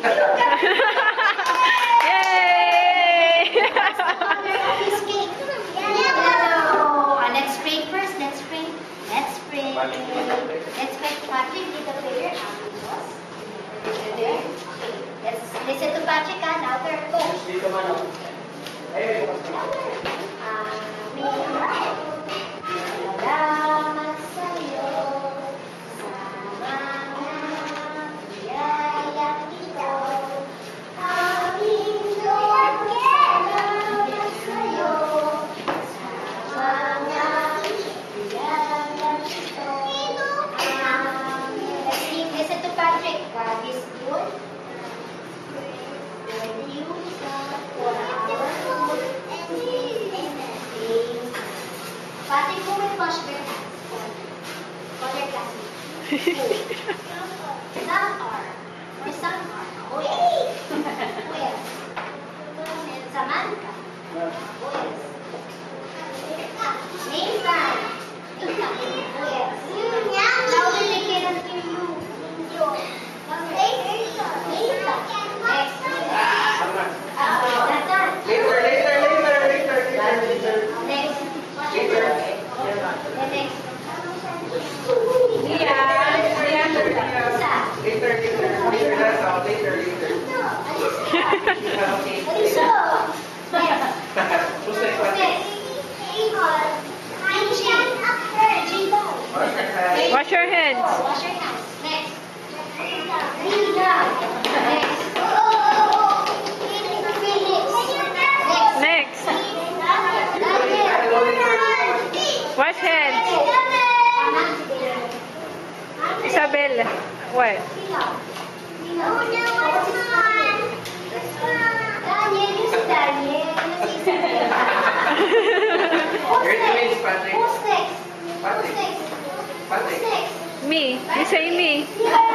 Yay! Let's pray first. Let's pray. Let's pray. Let's pray. Patrick, did the prayer. Let's listen to Patrick. Now we're going. Salamat sa'yo sa mga biyaya ito. Aming Lord, salamat sa'yo sa mga biyaya ito. Listen to Patrick. God is good. Thank you for our food and things. Patrick, who will wash their hands? Other classmates. Some are. Or some are. Oh yes. Oh yes. And Samantha. Oh yes. Nathan. Oh yes. Now we'll make it until you. Nathan. Next. Nathan. Next. Wash your hands. Wash your hands. Next. Rina. Next. Next. Wash hands. Isabel. What? Daniel, who's Daniel? Who's Isabel? Who's next? Who's next? Who's next? Me. You say me. Yeah.